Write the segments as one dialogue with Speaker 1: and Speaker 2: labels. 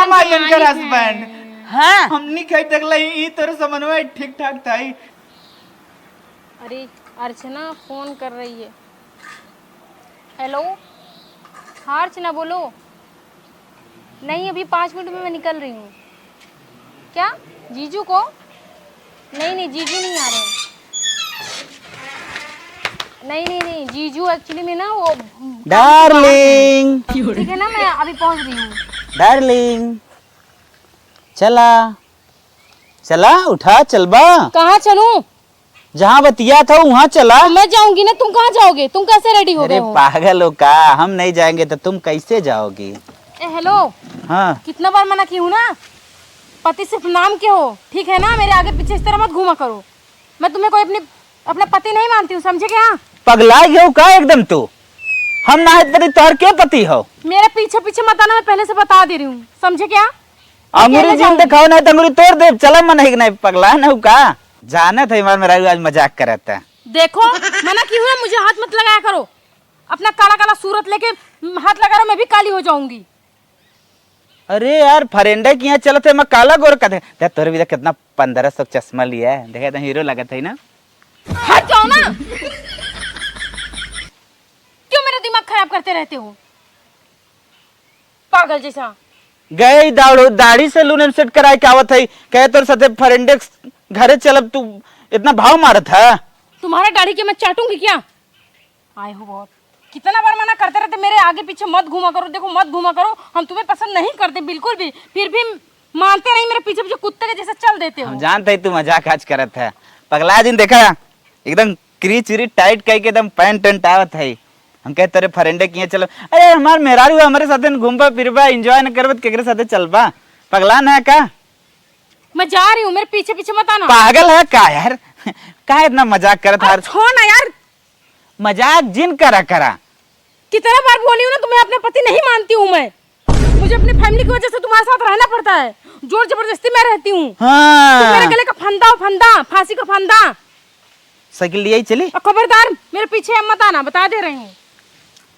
Speaker 1: हम आई इनकर हस्बैंड।
Speaker 2: हाँ
Speaker 1: हमनी कह देखला ई तोर समन्वय ठीक ठाक था ही।
Speaker 3: अरे अर्चना फोन कर रही है। हेलो हाँ अर्चना बोलो। नहीं अभी 5 मिनट में मैं निकल रही हूँ। क्या जीजू को? नहीं नहीं जीजू नहीं आ रहे हैं। नहीं जीजू एक्चुअली में ना वो
Speaker 2: डार्लिंग,
Speaker 3: ठीक है ना, मैं अभी पहुँच रही हूँ।
Speaker 2: डार्लिंग चला चला उठा चलबा।
Speaker 3: कहाँ चलूँ?
Speaker 2: जहाँ बतिया था वहाँ चला।
Speaker 3: तो मैं जाऊंगी ना, तुम कहाँ जाओगे? तुम कैसे रेडी हो गए
Speaker 2: अरे
Speaker 3: हो?
Speaker 2: पागल हो का, हम नहीं जाएंगे तो तुम कैसे जाओगी?
Speaker 3: हेलो
Speaker 2: हाँ
Speaker 3: कितना बार मना की हूँ ना, पति सिर्फ नाम के हो, ठीक है ना? मेरे आगे पीछे इस तरह मत घूमा करो। मैं तुम्हें कोई अपना पति नहीं मानती हूँ, समझे क्या?
Speaker 2: पगला गए का एकदम तू। हम ना पति तोहर के पति हो?
Speaker 3: मेरे पीछे पीछे मत आना, मैं पहले से बता दे रही हूँ, समझे क्या?
Speaker 2: अंगूरी जिन दिखाओ नहीं तो अंगूरी तोड़ दे। चला मन है नहीं, पगला न का जाना था हमारा मेरा आज मजाक करता है।
Speaker 3: देखो मना की हुई, मुझे हाथ मत लगाया करो। अपना काला काला सूरत लेके हाथ लगा रहा, मैं भी काली हो जाऊंगी।
Speaker 2: अरे यार फरेंडे की यहाँ चलो थे, मैं काला गोर का थे। तोरे भी कितना 1500 चश्मा लिया है, देखा था हीरो लगा था ना।
Speaker 3: हट जाओ ना, क्यों मेरा दिमाग खराब करते रहते हो पागल जैसा?
Speaker 2: गए दाड़ो दाढ़ी से लून सेट कराए के आवत है, कहे तोर साथे फरेंडे घरे चलब, तू इतना भाव मारत है।
Speaker 3: तुम्हारा दाढ़ी के मैं चाटूंगी क्या? आए हो बहुत, कितना बार मना करते रहते मेरे आगे पीछे मत घूमा करो। देखो मत घूमा करो, हम तुम्हें पसंद नहीं करते बिल्कुल भी, फिर भी मानते नहीं, मेरे पीछे पीछे कुत्ते के जैसे चल देते हो।
Speaker 2: हम जानते तू मजाक आज करत है। पगला दिन देखा एकदम क्रीच टाइट कह के एकदम पैंट टंट आवत है। हम कहे तेरे फरेंडे किए चलो। अरे हमार मेहरारू हमारे साथे घूमबा फिरबा एंजॉय न करबा केकरे साथे चलबा? पगला न है का?
Speaker 3: मैं जा रही हूँ, मेरे पीछे पीछे मत आना।
Speaker 2: पागल है का यार? का इतना मजाक करत है?
Speaker 3: छोड़ ना यार,
Speaker 2: मजाक जिन करा करा।
Speaker 3: कितना बार बोली हूँ ना, तुम्हें अपने पति नहीं मानती हूँ मैं। मुझे अपनी फैमिली की वजह से तुम्हारे साथ रहना पड़ता है, जोर जबरदस्ती मैं रहती हूँ।
Speaker 2: हाँ
Speaker 3: तुम मेरे गले का फंदा हो, फंदा फांसी का फंदा।
Speaker 2: साइकिल लिए चली।
Speaker 3: और खबरदार मेरे पीछे मत आना, बता दे रही हूँ।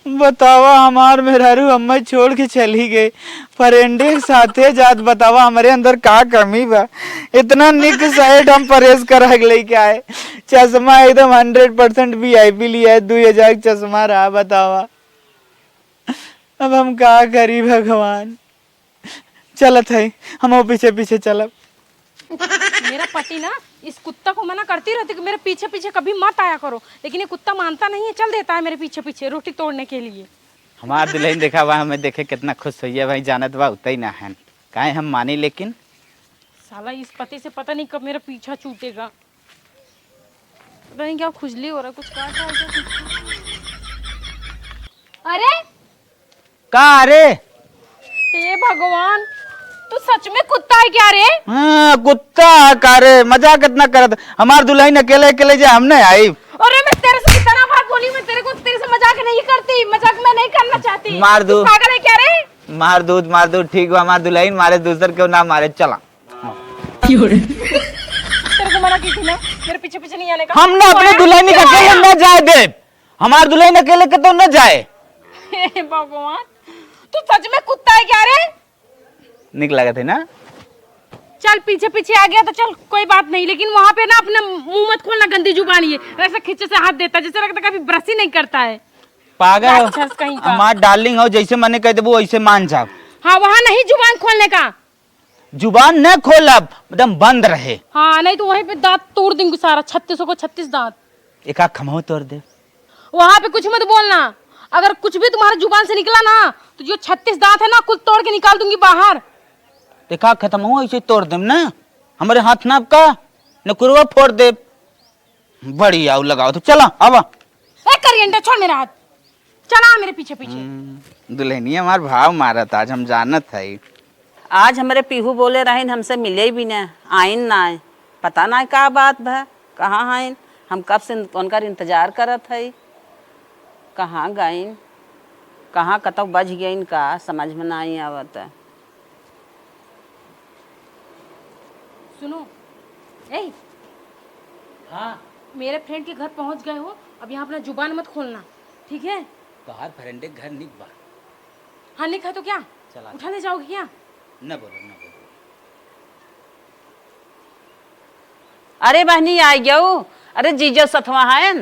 Speaker 1: बतावा हमार मेहरारू अम्मा छोड़ के चली गई, फरेंडे साथे जात। बतावा हमारे अंदर का कमी बा? इतना निक साइड हम परहेज कर क्या है। चश्मा एकदम 100% VIP लिया है, 2000 चश्मा रहा। बतावा अब हम का करी भगवान। चलत है हम पीछे पीछे चलब।
Speaker 3: मेरा पति ना इस कुत्ता को मना करती रहती कि मेरे पीछे पीछे कभी मत आया करो, लेकिन ये कुत्ता मानता नहीं है, चल देता है मेरे पीछे पीछे रोटी तोड़ने के लिए।
Speaker 2: हमार दुल्हन देखा हुआ हमें देखे कितना खुश हुई है भाई, जानत बा उतना ही ना है काहे हम मानी। लेकिन
Speaker 3: साला इस पति से पता नहीं कब मेरा पीछा छूटेगा। पता नहीं क्या खुजली हो रहा है, कुछ काट रहा है क्या? अरे
Speaker 2: का अरे
Speaker 3: हे भगवान, तू सच में कुत्ता है क्या रे?
Speaker 2: हाँ कुत्ता का रे, मजाक कितना करत। हमार दुल्हन अकेले अकेले जे हम नहीं आई।
Speaker 3: अरे मैं तेरे से कितना बार बोली, मैं तेरे से मजाक नहीं करती, मजाक मैं नहीं करना चाहती।
Speaker 2: मार दो।
Speaker 3: पागल है क्या रे?
Speaker 2: मार दूध ठीक हुआ, हमार दुल्हन मारे दूसर क्यों ना मारे। चला
Speaker 3: तेरे को मना की थी ना मेरे पीछे पीछे नहीं आने का।
Speaker 2: हम ना अपने दुल्हन के अकेले न जाए दे, हमार दुल्हन अकेले के तो न जाए।
Speaker 3: हे भगवान, तू सच में कुत्ता है क्या रे?
Speaker 2: निक लगा थे ना।
Speaker 3: चल पीछे पीछे आ गया तो चल कोई बात नहीं, लेकिन वहाँ पे ना अपना मुंह मत खोलना, गंदी जुबान ये ऐसा खींचे से हाथ देता जैसे लगता कभी ब्रश ही नहीं करता है।
Speaker 2: पागल
Speaker 3: राक्षस कहीं का।
Speaker 2: हमार डार्लिंग हो, जैसे मैंने कह देबो वैसे मान जाओ।
Speaker 3: हाँ वहाँ नहीं जुबान खोलने का।
Speaker 2: जुबान न खोलब, एकदम बंद रहे।
Speaker 3: हाँ नहीं तो वहीं पे दांत तोड़ दूंगी सारा, 36 को 36 दांत।
Speaker 2: एक आख खमहो तोड़ दे।
Speaker 3: वहाँ पे कुछ मत बोलना, अगर कुछ भी तुम्हारे जुबान से निकला ना तो जो 36 दांत है ना कुल तोड़ के निकाल दूंगी बाहर।
Speaker 2: देखा खत्म हो ऐसे तोड़ देम ना, हमारे हाथ नाप का नकुरवा फोड़ दे। बड़ी आउ लगाओ तो चला आवा।
Speaker 3: करिए छोड़ मेरा हाथ, चला मेरे पीछे पीछे।
Speaker 2: दुल्हनिया हमार भाव मारत आज हम जानत है।
Speaker 4: आज हमारे पीहू बोले रहे हमसे मिले भी ना, आइन ना आए, पता ना का बात भा, कहाँ आइन, हम कब से उनका इंतजार करत है, कहाँ गईन, कहाँ कतक बज गईन, का समझ में ना आई आवत है।
Speaker 3: सुनो ए,
Speaker 2: हाँ
Speaker 3: मेरे फ्रेंड के घर पहुंच गए हो, अब यहाँ अपना जुबान मत खोलना, ठीक है?
Speaker 2: बाहर फरेंडे घर निक बा।
Speaker 3: हाँ निक है तो क्या
Speaker 2: चला।
Speaker 3: उठा ले जाओगे क्या?
Speaker 2: न बोलो न बोलो।
Speaker 4: अरे बहनी आई जाओ। अरे जीजा सतवा है।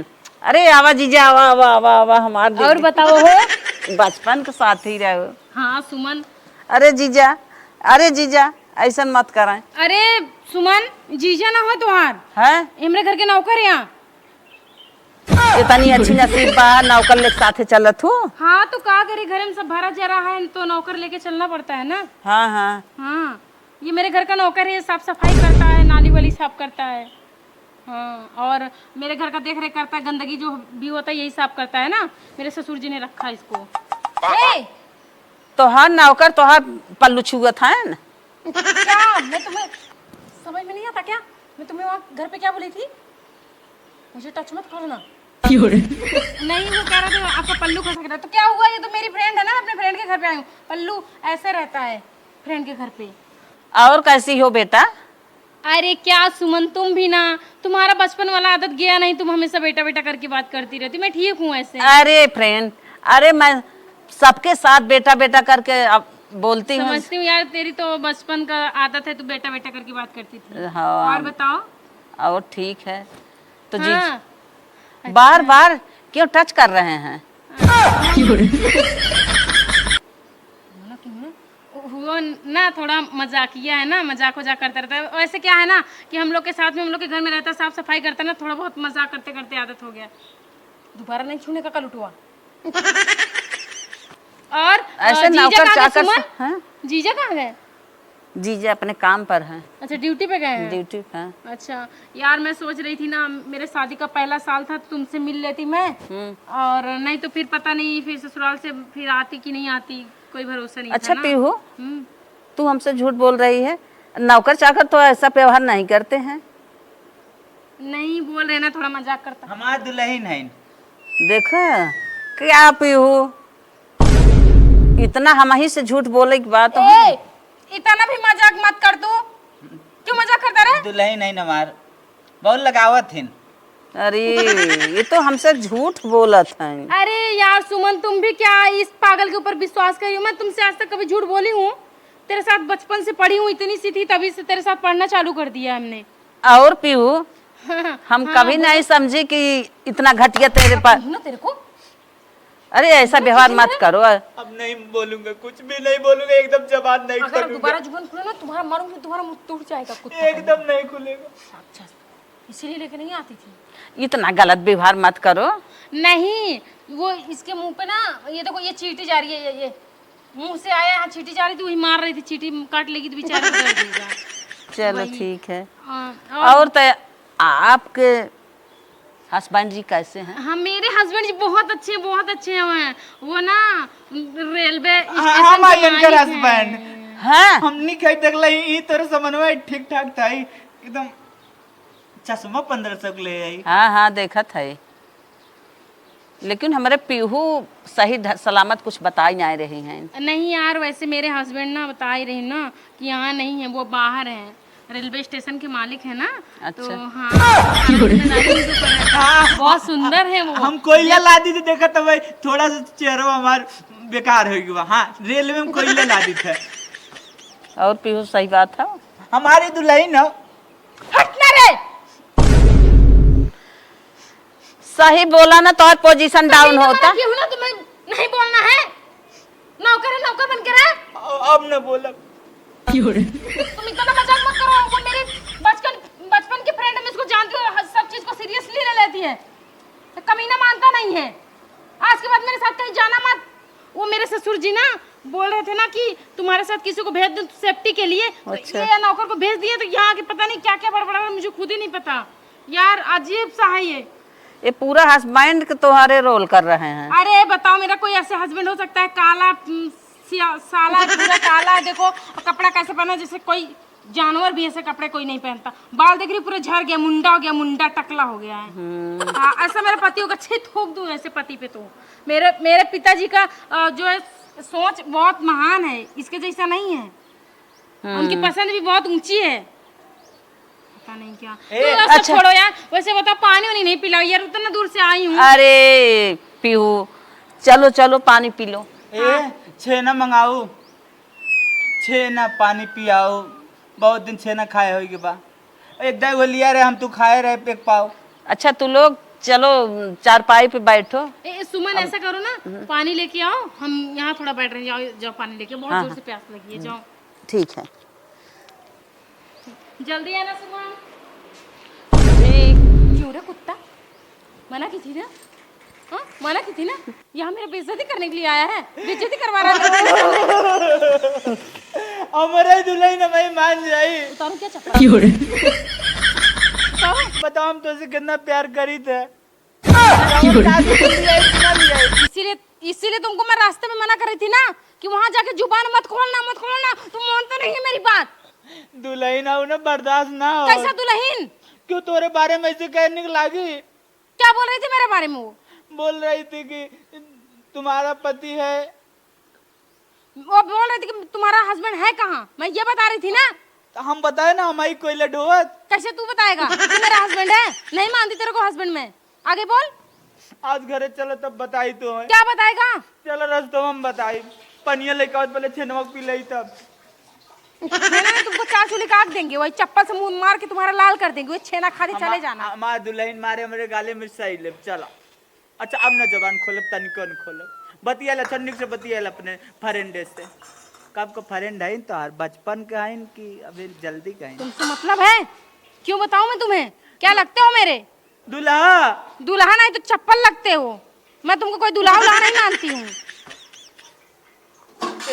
Speaker 4: अरे आवा जीजा, आवा आवा आवा आवा हमार
Speaker 3: और
Speaker 4: दीदी।
Speaker 3: बताओ हो।
Speaker 4: बचपन के साथ ही रहो।
Speaker 3: हाँ सुमन।
Speaker 4: अरे जीजा, अरे जीजा ऐसा मत कराएं।
Speaker 3: अरे सुमन, जीजा ना हो तुहार,
Speaker 4: है
Speaker 3: हमरे घर के नौकर यहाँ।
Speaker 4: इतनी अच्छी नसीब बा, नौकर लेके साथे चलत हूँ।
Speaker 3: हाँ तो का करे, घर में सब भरा जरा है तो नौकर लेके चलना पड़ता है ना।
Speaker 4: हाँ हाँ।
Speaker 3: हाँ, ये मेरे घर का नौकर है, साफ सफाई करता है, नाली वाली साफ करता है। हाँ, और मेरे घर का देख रेख करता है, गंदगी जो भी होता है यही साफ करता है ना। मेरे ससुर जी ने रखा है इसको। ए!
Speaker 4: तो हाँ नौकर तो हाँ पल्लू छुअत है न।
Speaker 3: क्या मैं तुम्हें समझ में नहीं आता क्या? मैं तुम्हें वहाँ घर पे क्या बोली थी? मुझे टच मत करना। नहीं, वो कह रहा था आपका पल्लू खसक रहा है। तो क्या हुआ, ये तो मेरी फ्रेंड है ना, अपने फ्रेंड के घर पे आई हूँ। पल्लू ऐसे रहता है फ्रेंड के घर पे।
Speaker 4: और कैसी हो बेटा?
Speaker 3: अरे क्या सुमन, तुम भी ना, तुम्हारा बचपन वाला आदत गया नहीं, तुम हमेशा बेटा बेटा करके बात करती रहती। मैं ठीक हूँ ऐसे।
Speaker 4: अरे फ्रेंड, अरे मैं सबके साथ बेटा बेटा करके अब बोलती हूँ।
Speaker 3: समझती हूँ यार, तेरी तो बचपन का आदत है, तू बेटा बेटा करके बात करती थी।
Speaker 4: हाँ
Speaker 3: और बताओ।
Speaker 4: और ठीक है तो जी
Speaker 3: हाँ,
Speaker 4: बार बार क्यों टच कर रहे हैं?
Speaker 3: वो ना थोड़ा मजाकिया है ना, मजाक वजाक करता रहता है। वैसे क्या है ना कि हम लोग के साथ में, हम लोग के घर में रहता है, साफ सफाई करता है ना, थोड़ा बहुत मजाक करते करते आदत हो गया। दोबारा नहीं छूने का, कल उठवा। और
Speaker 4: ऐसे
Speaker 3: जीजा
Speaker 4: नौकर
Speaker 3: कहाँ गए
Speaker 4: चाकर
Speaker 3: सुमन?
Speaker 4: हाँ?
Speaker 3: जीजा कहाँ गए?
Speaker 4: जीजा अपने काम पर हैं,
Speaker 3: अच्छा, ड्यूटी पे गए हैं।
Speaker 4: ड्यूटी पे।
Speaker 3: अच्छा यार, मैं सोच रही थी ना, मेरे शादी का पहला साल था, तुमसे मिल लेती मैं। और नहीं तो फिर पता नहीं, फिर ससुराल से फिर आती कि नहीं आती, कोई भरोसा नहीं
Speaker 4: अच्छा
Speaker 3: था ना।
Speaker 4: पीहू,
Speaker 3: हम्म।
Speaker 4: तू हमसे झूठ बोल रही है? नौकर चाकर तो ऐसा व्यवहार नहीं करते हैं।
Speaker 3: नहीं बोल रहे ना, थोड़ा मजाक करता।
Speaker 2: हमार दुल्हन है।
Speaker 4: देखा क्या पीहू, इतना हम ही से झूठ बोले की बात हो।
Speaker 3: ए, इतना भी मजाक मत कर तू। क्यों मजाक करता रहे?
Speaker 2: दुल्हन है हमार, बहुत लगावत है।
Speaker 4: अरे ये तो हमसे झूठ बोलत है।
Speaker 3: अरे यार सुमन, तुम भी क्या इस पागल के ऊपर विश्वास करी हो? मैं तुमसे आज तक कभी झूठ बोली हूँ? तेरे साथ बचपन से पढ़ी हूँ, इतनी सी थी तभी से तेरे साथ पढ़ना चालू कर दिया हमने।
Speaker 4: और पीहू, हम कभी नहीं समझे कि इतना घटिया तेरे पास।
Speaker 3: ना तेरे को
Speaker 4: अरे ऐसा व्यवहार मत करो।
Speaker 2: अब नहीं बोलूंगा, कुछ भी नहीं बोलूंगा, एकदम जबान नहीं
Speaker 3: अगर
Speaker 2: खोलूंगा।
Speaker 3: दोबारा जुबान खुला ना, तुम्हारा मारूंगी, तुम्हारा मुंह टूट जाएगा कुत्ता।
Speaker 2: एकदम नहीं खुलेगा।
Speaker 3: अच्छा, इसीलिए लेके नहीं आती थी।
Speaker 4: इतना गलत व्यवहार मत करो।
Speaker 3: नहीं, वो इसके मुंह पे ना, ये देखो ये चींटी जा रही है, ये मुंह से आया, यहाँ चींटी जा रही थी, वही मार रही थी। चींटी काट लेगी तो बेचारा को दर्द होगा।
Speaker 4: चलो ठीक है।
Speaker 3: हाँ,
Speaker 4: और तो आपके हस्बैंड जी कैसे हैं?
Speaker 3: हाँ मेरे हस्बैंड जी बहुत अच्छे हैं, बहुत अच्छे हैं। वो ना रेलवे
Speaker 2: हम आयन कर हस्बैंड
Speaker 4: हाँ
Speaker 2: हमनी कहीं देखला ई तोर समन्वय ठीक ठाक था ही, एकदम चश्मा 1500 के ले आई।
Speaker 4: हाँ हाँ देखा था। लेकिन हमारे पीहू सही सलामत कुछ बता ही नहीं रही हैं।
Speaker 3: नहीं यार, वैसे मेरे हस्बैंड ना बता ही रही ना कि यहाँ नहीं है, वो बाहर हैं, रेलवे स्टेशन के मालिक है ना।
Speaker 4: अच्छा।
Speaker 3: तो हाँ, जिम्मेदारी उनके ऊपर है। बहुत सुंदर है वो।
Speaker 2: हम कोयला लादी थे, देखा तो भाई थोड़ा सा चेहरा हमार बेकार हो गया। हाँ रेलवे में कोयला लादी थे।
Speaker 4: और पीहू सही बात है।
Speaker 2: हमारी दुल्हन हो।
Speaker 3: हटना रे।
Speaker 4: सही बोला ना तो पोजीशन डाउन होता।
Speaker 3: क्यों ना, तुम्हें नहीं बोलना है? नौकर है, नौकर बन के रहे।
Speaker 2: अब न बोला।
Speaker 3: तुम इतना मजाक मत करो। वो मेरी बचपन की फ्रेंड है, मैं इसको जानती हूँ, सब चीज को सीरियसली ले लेती है, तो कमीना मानता नहीं है। आज के बाद मेरे साथ कहीं जाना मत। वो मेरे ससुर जी ना बोल रहे थे ना कि तुम्हारे साथ किसी को भेज दूं सेफ्टी के लिए।
Speaker 4: अच्छा।
Speaker 3: ये नौकर को भेज दिए, तो यहाँ के पता नहीं क्या क्या बड़बड़ा रहा है, मुझे खुद ही नहीं पता यार। अजीब सा है ये।
Speaker 4: ये पूरा हस्बैंड के तुम्हारे रोल कर रहे हैं।
Speaker 3: अरे बताओ, मेरा कोई ऐसे हस्बैंड हो सकता है? काला साला पूरा काला है, देखो कपड़ा कैसे पहना, जैसे कोई जानवर भी ऐसे कपड़े कोई नहीं पहनता। बाल देख रही पूरा झड़ गया, मुंडा हो गया, मुंडा टकला हो गया है। हाँ, ऐसा मेरा पति होगा, छी थूक दूं ऐसे पति पे। तो मेरे पिताजी का जो है सोच बहुत महान है, इसके जैसा नहीं है। उनकी पसंद भी बहुत ऊंची है, पता नहीं क्या। तो अच्छा छोड़ो यार। वैसे बताओ, पानी वानी नहीं पिलाओ यार, उतना दूर से आई हूँ।
Speaker 4: अरे पीहू चलो चलो पानी पी लो।
Speaker 2: छेना मंगाऊ, छेना पानी पियाओ, बहुत दिन छेना खाए होगी बा। एक दाई वो लिया रहे हम तू खाए रहे एक पाव।
Speaker 4: अच्छा तू लोग चलो चारपाई पे बैठो।
Speaker 3: सुमन ऐसा करो ना, पानी लेके आओ, हम यहाँ थोड़ा बैठ रहे हैं। जाओ जाओ पानी लेके, बहुत जोर से प्यास लगी है। जाओ
Speaker 4: ठीक है।
Speaker 3: जल्दी आना सुमन।
Speaker 4: ठीक।
Speaker 3: क्यों रे कुत्ता, मना की थी ना? हाँ मना की थी ना? यहाँ मेरा बेइज्जती करने के लिए आया है, बेइज्जती करवा रहा है।
Speaker 1: हमारे दुल्हन हमें मान जाई।
Speaker 3: उतारो क्या चप्पल?
Speaker 1: बताओ हम तुझसे कितना प्यार करी थे।
Speaker 3: इसीलिए तुमको मैं रास्ते में मना कर रही थी ना कि वहाँ जाके जुबान मत खोलना। तुम मानते नहीं है मेरी बात।
Speaker 1: दुल्हन आओ ना, बर्दाश्त ना हो।
Speaker 3: कैसा दुल्हन?
Speaker 1: क्यों तोरे बारे में ऐसे कहने लगी?
Speaker 3: क्या बोल रही थी मेरे बारे में? वो
Speaker 1: बोल रही थी कि तुम्हारा पति है।
Speaker 3: वो बोल रही थी कि तुम्हारा हस्बैंड है कहाँ, मैं ये बता रही थी ना।
Speaker 1: तो हम बताए ना हमारी कोयला ढोवत।
Speaker 3: कैसे तू बताएगा तू मेरा हस्बैंड है? नहीं मानती तेरे को हस्बैंड में। आगे बोल।
Speaker 1: आज घरे चलो तब बताई तो है।
Speaker 3: क्या बताएगा?
Speaker 1: चलो रास्ते में हम बताई। पनिया लेकर आओ, पहले छेनवा पी लई तब।
Speaker 3: मैंने तुमको चार चूली काट देंगे, वही चप्पल से मुंह मार के तुम्हारा लाल कर देंगे। वही छेना खाली चले जाना।
Speaker 1: हमारा दुल्हन मारे मेरे गाले में सही ले चला। अच्छा अब ना जबान खोलब, तनिको न खोलब। बतियाला चन्निक से बतियाला अपने फरेंडे से। कब को फरेंड है तो हर बचपन का है कि अभी जल्दी का है?
Speaker 3: तुमसे मतलब है? क्यों बताऊं मैं तुम्हें? क्या लगते हो मेरे?
Speaker 1: दूल्हा।
Speaker 3: दूल्हा नहीं तो चप्पल लगते हो। मैं तुमको कोई दूल्हा नहीं मानती हूँ।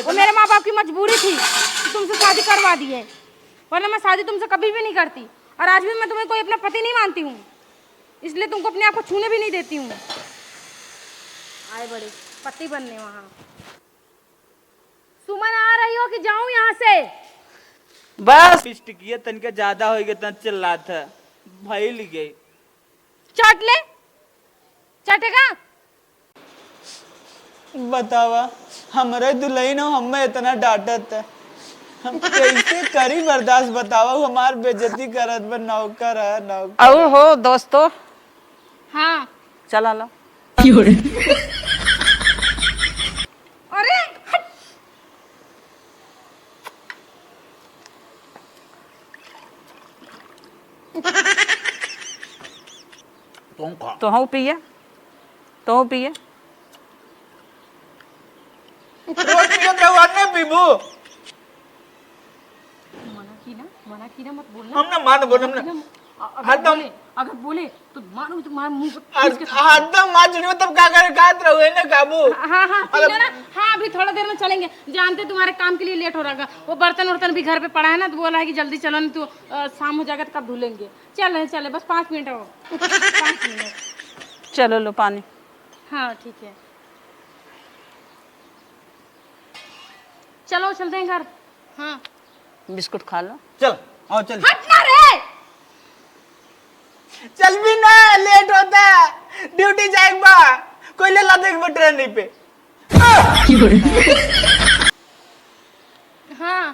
Speaker 3: वो मेरे माँ बाप की मजबूरी थी कि तुमसे शादी करवा दी है, वरना मैं शादी तुमसे कभी भी नहीं करती। और आज भी मैं तुम्हें कोई अपना पति नहीं मानती हूँ, इसलिए तुमको अपने आप को छूने भी नहीं देती हूँ। आए बड़े पति बनने वहाँ। सुमन आ रही हो कि जाऊं यहाँ से?
Speaker 4: बस
Speaker 1: पिस्टिकिया तनिका ज्यादा हो गया तो चिल्ला था भाई ली गई।
Speaker 3: चाट ले, चाटेगा?
Speaker 1: बतावा हमारे दुल्हन हो, हमें इतना डांटत है, हम कैसे करी बर्दाश्त? बतावा हमार बेइज्जती करत बा। नौकर है नौकर।
Speaker 4: और हो दोस्तों,
Speaker 3: हाँ।
Speaker 4: चला लो।
Speaker 3: अरे हट।
Speaker 2: तुम खा।
Speaker 4: तो हूँ पिए, तो पिए।
Speaker 1: रोज पियो क्या वाने पीबू?
Speaker 3: मना की ना, मत बोलना।
Speaker 1: हम ना मान बोल हमने
Speaker 3: अगर बोले तो मानो तुम्हारे मुंह पे।
Speaker 1: हरदम माचड़ी में तब का करे खात रहो ना काबू।
Speaker 3: हाँ पी लो ना। हाँ अभी थोड़ा देर में चलेंगे, जानते तुम्हारे काम के लिए लेट हो रहा। वो बर्तन वर्तन भी घर पे पड़ा है ना, तो बोला है कि जल्दी चलो नहीं तो शाम हो जाएगा तो कब धुलेंगे। चले बस 5 मिनट हो। 5 मिनट।
Speaker 4: चलो लो पानी।
Speaker 3: हाँ ठीक है, चलो चलते हैं घर। हाँ
Speaker 4: बिस्कुट खा लो।
Speaker 2: चल आओ चल।
Speaker 3: हटना रे।
Speaker 1: चल भी ना, लेट होता है, ड्यूटी जाएगा। कोई ले ला देगा ट्रेन पे।
Speaker 3: हाँ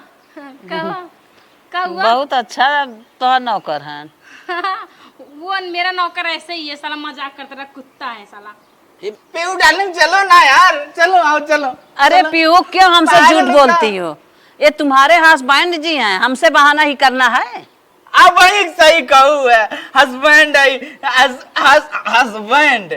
Speaker 3: क्या हुआ?
Speaker 4: बहुत अच्छा तो नौकर है।
Speaker 3: वो मेरा नौकर ऐसे ही है साला, मजाक करता रहा, कुत्ता है साला।
Speaker 1: पीऊ डार्लिंग चलो ना यार, चलो आओ चलो।
Speaker 4: अरे पीहू क्यों हमसे
Speaker 1: पागल
Speaker 4: झूठ
Speaker 1: है
Speaker 4: बोलती हो? ये तुम्हारे हस्बैंड जी हैं, हमसे बहाना ही करना है।
Speaker 1: अब वही सही कहू है, हस्बैंड है, हस्बैंड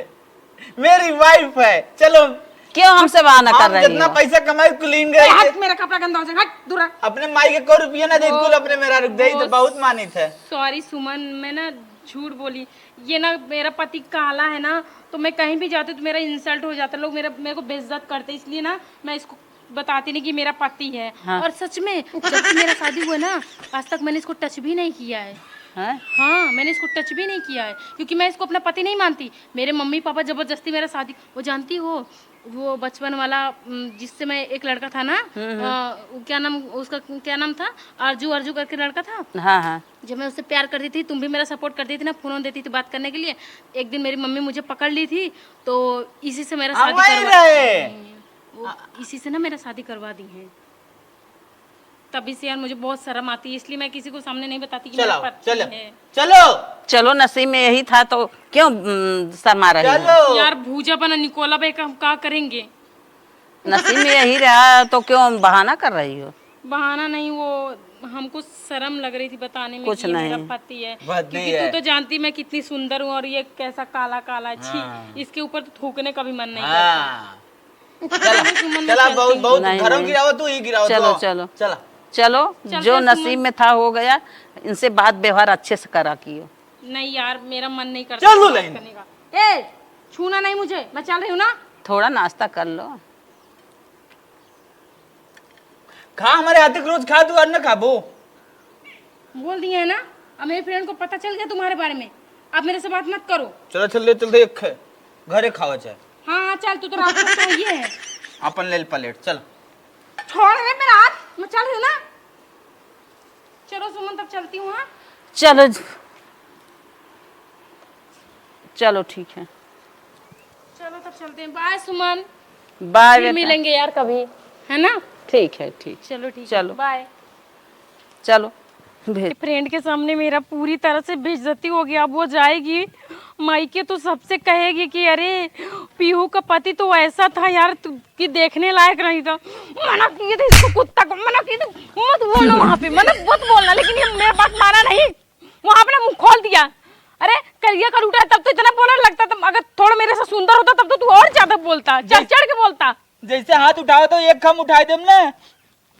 Speaker 1: मेरी वाइफ है। चलो
Speaker 4: क्यों हमसे बहाना कर रही
Speaker 1: जितना
Speaker 4: हो?
Speaker 1: पैसा कमाई क्लीन गए
Speaker 3: हट, मेरा कपड़ा गंदा हो जाएगा, हट दूर।
Speaker 1: अपने माई के 1 रुपया ना दे कुल अपने मेरा रुक दे तो बहुत मानित है।
Speaker 3: सॉरी सुमन, मैं ना झूठ बोली। ये ना मेरा पति काला है ना, तो मैं कहीं भी जाती तो मेरा इंसल्ट हो जाता, लोग मेरे को बेइज्जत करते, इसलिए ना मैं इसको बताती नहीं कि मेरा पति है।
Speaker 4: हाँ।
Speaker 3: और सच में जब से मेरा शादी हुआ ना, आज तक मैंने इसको टच भी नहीं किया है।
Speaker 4: हैं?
Speaker 3: हाँ मैंने इसको टच भी नहीं किया है, क्योंकि मैं इसको अपना पति नहीं मानती। मेरे मम्मी पापा जबरदस्ती मेरा शादी, वो जानती हो वो बचपन वाला जिससे मैं एक लड़का था ना, क्या नाम उसका, क्या नाम था, अर्जू करके लड़का था।
Speaker 4: हाँ
Speaker 3: जब मैं उससे प्यार करती थी, तुम भी मेरा सपोर्ट करती थी ना, फोन देती थी बात करने के लिए। एक दिन मेरी मम्मी मुझे पकड़ ली थी, तो इसी से मेरा शादी इसी से ना मेरा शादी करवा दी है। तभी से यार मुझे बहुत शर्म आती है, इसलिए मैं किसी को सामने नहीं बताती कि मेरा पति है।
Speaker 4: चलो नसीब में यही था तो क्यों शर्मा रही हो?
Speaker 3: यार भूजा बना निकोला भाई का क्या करेंगे?
Speaker 4: नसीब में यही रहा तो क्यों बहाना कर रही हो?
Speaker 3: बहाना नहीं, वो हमको शर्म लग रही थी बताने में
Speaker 4: कुछ
Speaker 3: कि ये मेरा
Speaker 4: नहीं।
Speaker 3: पति है,
Speaker 2: पति
Speaker 3: क्योंकि
Speaker 2: है।
Speaker 3: तू तो जानती मैं कितनी सुंदर हूँ और ये कैसा काला काला छी,
Speaker 2: हाँ।
Speaker 3: इसके ऊपर तो थूकने का भी मन नहीं करता।
Speaker 2: हाँ
Speaker 3: चलो सुमन, मैं
Speaker 2: चला,
Speaker 3: चलती
Speaker 2: बहुत
Speaker 3: हूँ।
Speaker 2: बहुत
Speaker 4: नहीं,
Speaker 2: घरों
Speaker 4: नहीं।
Speaker 2: गिराओ, तू ही गिराओ,
Speaker 4: चलो,
Speaker 2: तू आओ।
Speaker 4: चलो।
Speaker 2: चला।
Speaker 4: चलो,
Speaker 3: चलते
Speaker 4: जो
Speaker 3: हैं,
Speaker 4: नसीब
Speaker 3: सुमन।
Speaker 4: में था हो गया, इनसे बात व्यवहार अच्छे से करा कियो।
Speaker 3: नहीं यार, मेरा मन नहीं करता
Speaker 2: चलो
Speaker 3: बात
Speaker 2: लाइन।
Speaker 3: करने का। ए, छूना नहीं मुझे, मैं चल रही हूँ ना।
Speaker 4: थोड़ा नाश्ता कर लो।
Speaker 2: खा, हमारे हाथ रोज खा, तू और न खाबो।
Speaker 3: बोल दिए है ना, अब मेरी फ्रेंड को पता चल गया तुम्हारे बारे में, अब मेरे से बात मत करो।
Speaker 2: चलो चलते चलते एक घरे खावा चाहे।
Speaker 3: हाँ चल, तू तो रात को तो ये है।
Speaker 2: अपन ले प्लेट, चल।
Speaker 3: छोड़ रे मेरा हाथ, मैं चल रही हूँ ना। चलो सुमन, तब चलती हूँ। हाँ
Speaker 4: चलो, चलो ठीक है।
Speaker 3: चलो तब चलते हैं। बाय सुमन,
Speaker 4: बाय
Speaker 3: फिर
Speaker 4: बेटा।
Speaker 3: मिलेंगे यार कभी, है ना।
Speaker 4: ठीक है, ठीक।
Speaker 3: चलो ठीक है,
Speaker 4: चलो।
Speaker 3: बाय।
Speaker 4: चलो भेज।
Speaker 3: फ्रेंड के सामने मेरा पूरी तरह से बेइज्जती हो गया। अब वो जाएगी मायके तो सबसे कहेगी कि अरे पीहू का पति तो ऐसा था यार, कि देखने लायक नहीं था। मना किए थे इसको, कुत्ता को मना किए थे मत बोलना वहाँ पे, मतलब मत बोलना, लेकिन ये मेरे बात माना नहीं, वहाँ पे ना मुंह खोल दिया। अरे कलिया का उठा तब तो इतना बोलने लगता था, अगर थोड़ा मेरे से सुंदर होता तब तो तू और ज्यादा बोलता, चढ़ चढ़ के बोलता।
Speaker 1: जैसे हाथ उठाओ तो एक खम उठाई देम ना,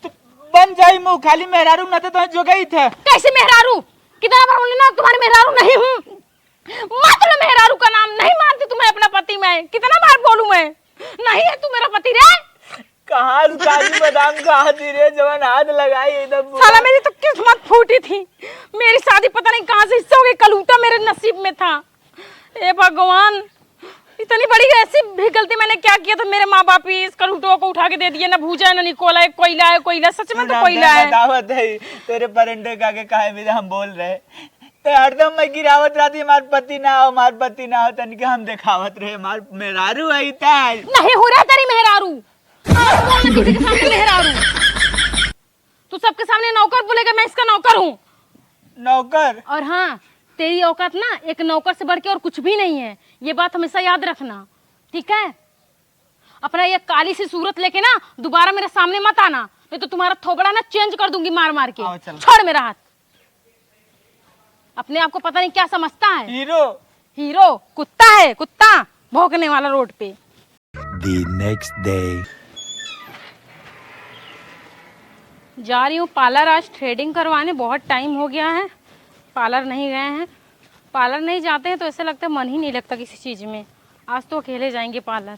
Speaker 1: तो बन जाई मुंह, खाली मेहरारू न तो जो गई थे।
Speaker 3: कैसे मेहरारू, कितना बार बोली ना तुम्हारी मेहरारू नहीं हूँ, मत लो मेहरारू का नाम, नहीं मानती तुम्हें अपना पति। मैं कितना बार बोलूं, मैं नहीं है तू मेरा पति रे।
Speaker 1: कहाँ काजू बादाम कहाँ धीरे जवान हाथ लगाई एकदम।
Speaker 3: साला मेरी तो किस्मत फूटी थी, मेरी शादी पता नहीं कहाँ से इससे हो गई, कलूटा मेरे नसीब में था। ए भगवान, इतनी बड़ी ऐसी भी गलती मैंने क्या किया था, मेरे माँ बाप ही इस कलूटो को उठा के दे दिए, ना भूजा है ना निकोला है, कोयला है, कोयला सच में तो कोयला है।
Speaker 1: बतावत है तेरे परंडे का के काहे मेरे हम बोल रहे ते हरदम मैं गिरावत रहती, हमार पति ना हो, हमार पति ना हो, तनिक हम दिखावत रहे हमार मेहरारू आई था।
Speaker 3: नहीं हो रहा तेरी मेहरारू, किसी के सामने मेहरारू, तू सबके सामने नौकर बोलेगा, मैं इसका नौकर हूँ।
Speaker 1: नौकर?
Speaker 3: और हाँ, तेरी औकात ना एक नौकर से बढ़ के और कुछ भी नहीं है, ये बात हमेशा याद रखना, ठीक है। अपना ये काली सी सूरत लेके ना दोबारा मेरे सामने मत आना, नहीं तो तुम्हारा थोबड़ा ना चेंज कर दूंगी मार मार के। छोड़ मेरा हाथ, अपने आप को पता नहीं क्या समझता है।
Speaker 1: हीरो?
Speaker 3: हीरो कुत्ता है, कुत्ता भौंकने वाला रोड पे।
Speaker 5: The next day.
Speaker 3: जा रही हूँ पार्लर, आज थ्रेडिंग करवाने, बहुत टाइम हो गया है पार्लर नहीं गए हैं। पार्लर नहीं जाते हैं तो ऐसा लगता है मन ही नहीं लगता किसी चीज़ में। आज तो अकेले जाएंगे पार्लर।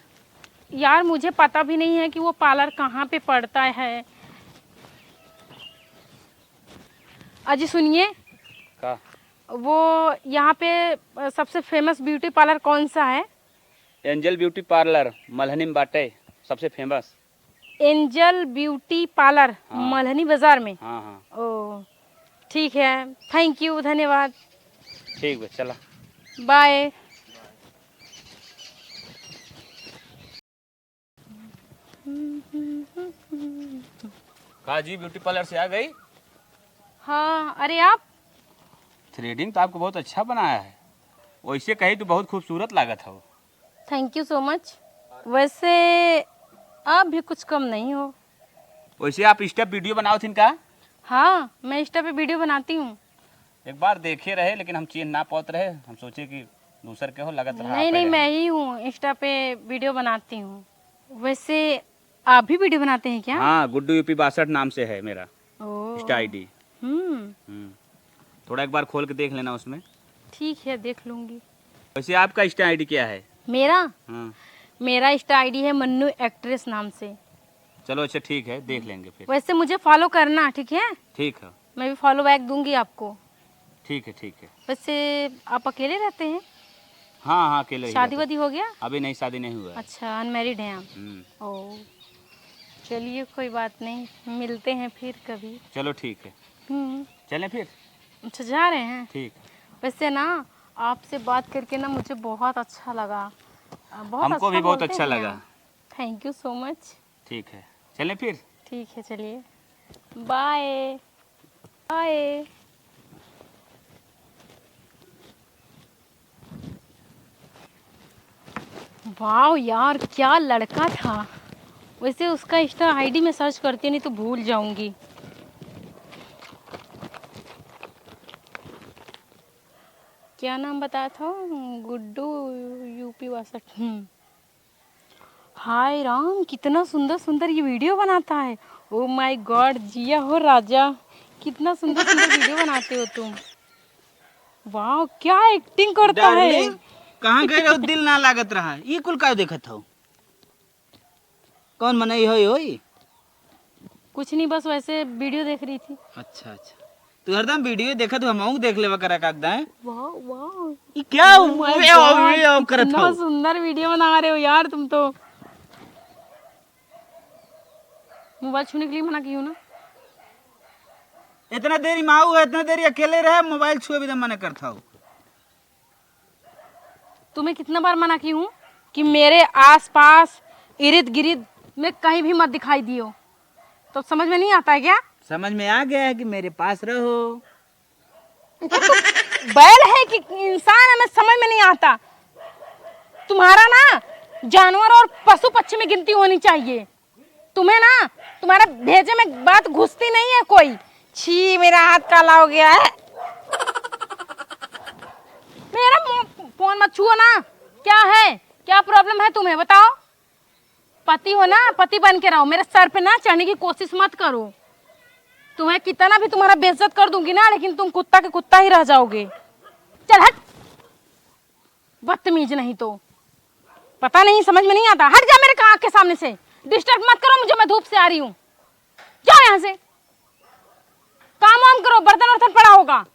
Speaker 3: यार मुझे पता भी नहीं है कि वो पार्लर कहाँ पे पड़ता है। अजी सुनिए,
Speaker 2: का?
Speaker 3: वो यहाँ पे सबसे फेमस ब्यूटी पार्लर कौन सा है?
Speaker 6: एंजल ब्यूटी पार्लर मलहनी में बाटे, सबसे फेमस।
Speaker 3: एंजल ब्यूटी पार्लर,
Speaker 6: हाँ।
Speaker 3: मलहनी बाजार में?
Speaker 6: हाँ हाँ
Speaker 3: ओ ठीक है, थैंक यू, धन्यवाद,
Speaker 6: ठीक है, चला।
Speaker 3: बाय।
Speaker 6: काजी ब्यूटी पार्लर से आ गई?
Speaker 3: हाँ, अरे आप?
Speaker 6: थ्रेडिंग तो आपको बहुत अच्छा बनाया है, वैसे कही तो बहुत खूबसूरत लागत हो।
Speaker 3: Thank you so much. वैसे आप भी कुछ कम नहीं हो।
Speaker 6: वैसे आप स्टेप वीडियो बनाओ थी का?
Speaker 3: हाँ, मैं इंस्टा पे वीडियो बनाती हूँ।
Speaker 6: एक बार देखे रहे लेकिन हम चीन ना पाते रहे, हम सोचे कि दूसर के हो, लगत रहा
Speaker 3: नहीं
Speaker 6: आप
Speaker 3: नहीं,
Speaker 6: ही
Speaker 3: मैं
Speaker 6: रहे।
Speaker 3: ही हूँ, इंस्टा पे वीडियो बनाती हूँ। वैसे आप भी वीडियो बनाते हैं क्या?
Speaker 6: हाँ, गुड्डू यूपी 62 नाम से है मेरा
Speaker 3: ओ,
Speaker 6: इंस्टा आईडी। थोड़ा एक बार खोल के देख लेना उसमें।
Speaker 3: ठीक है, देख लूँगी।
Speaker 6: वैसे आपका इंस्टा आईडी क्या है?
Speaker 3: मेरा
Speaker 6: हाँ,
Speaker 3: मेरा इंस्टा आईडी है मन्नू एक्ट्रेस नाम से।
Speaker 6: चलो अच्छा ठीक है, देख लेंगे फिर।
Speaker 3: वैसे मुझे फॉलो करना, ठीक है?
Speaker 6: ठीक है,
Speaker 3: मैं भी फॉलो बैक दूंगी आपको।
Speaker 6: ठीक है, ठीक है।
Speaker 3: वैसे आप अकेले रहते हैं?
Speaker 6: हाँ हाँ, अकेले ही
Speaker 3: शादी
Speaker 6: रहते।
Speaker 3: वादी हो गया?
Speaker 6: अभी नहीं, शादी नहीं हुआ है।
Speaker 3: अच्छा, अनमैरिड हैं आप?
Speaker 6: हम्म,
Speaker 3: ओ चलिए, कोई बात नहीं, मिलते हैं फिर कभी।
Speaker 6: चलो ठीक है,
Speaker 3: हम्म,
Speaker 6: चलें फिर।
Speaker 3: अच्छा जा रहे हैं?
Speaker 6: ठीक,
Speaker 3: वैसे ना आपसे बात करके ना मुझे बहुत अच्छा लगा, बहुत
Speaker 6: हमको भी बहुत
Speaker 3: बोलते
Speaker 6: अच्छा
Speaker 3: हैं
Speaker 6: लगा।
Speaker 3: आप। Thank you so much.
Speaker 6: ठीक है, चलें फिर।
Speaker 3: ठीक है, चलिए, बाय बाय। वाह यार, क्या लड़का था। वैसे उसका इंस्टा आईडी में सर्च करती नहीं तो भूल जाऊंगी। क्या नाम बताया था? गुड्डू यूपी वासठ। हाय राम, कितना सुंदर सुंदर ये वीडियो बनाता है। ओ माय गॉड, जिया हो राजा, कितना सुंदर सुंदर वीडियो बनाते हो तुम। वाह, क्या एक्टिंग करता है।
Speaker 2: डार्लिंग, कहाँ गए रहो? दिल ना लागत रहा। ये कुल का देखत हो? कौन मनाई होई?
Speaker 3: कुछ नहीं, बस वैसे वीडियो देख रही थी।
Speaker 2: अच्छा अच्छा, तू हरदम वीडियो देखत हो, हमहू देख लेवा करा कागदा है।
Speaker 3: वाह वाह,
Speaker 2: ये क्या
Speaker 3: Oh my God,
Speaker 2: करत
Speaker 3: कितना
Speaker 2: हो?
Speaker 3: सुंदर वीडियो बना रहे हो यार तुम तो। मोबाइल छूने के लिए मना की हूँ ना।
Speaker 2: इतना देरी माऊ है, इतना देरी अकेले रहे, मोबाइल छुए भी मना करता हो।
Speaker 3: तुम्हें कितना बार मना की हूँ कि मेरे आसपास इर्द गिर्द में कहीं भी मत दिखाई दियो, तो समझ में नहीं आता है क्या?
Speaker 2: समझ में आ गया है कि मेरे पास रहो।
Speaker 3: बैल है कि इंसान है, मैं समझ में नहीं आता। तुम्हारा ना जानवर और पशु पक्षी में गिनती होनी चाहिए। तुम्हें ना तुम्हारे भेजे में बात घुसती नहीं है कोई। छी, मेरा हाथ काला हो गया है। मेरा फोन मत छुओ ना। क्या है, क्या प्रॉब्लम है तुम्हें, बताओ। पति हो ना, पति बन के रहो। मेरे सर पे ना चढ़ने की कोशिश मत करो। तुम्हें कितना भी तुम्हारा बेइज्जत कर दूंगी ना, लेकिन तुम कुत्ता के कुत्ता ही रह जाओगे। चल हट, बदतमीज नहीं तो। पता नहीं, समझ में नहीं आता। हट जा मेरे आँख के सामने से। डिस्टर्ब मत करो मुझे, मैं धूप से आ रही हूँ। जाओ यहाँ से, काम वाम करो, बर्तन वर्तन पड़ा होगा।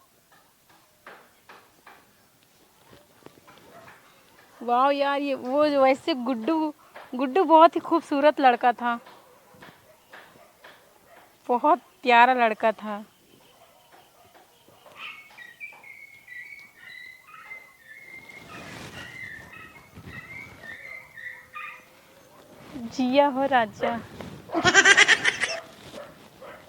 Speaker 3: वाह यार, ये वो जो वैसे गुड्डू गुड्डू बहुत ही खूबसूरत लड़का था, बहुत प्यारा लड़का था। जिया हो राजा।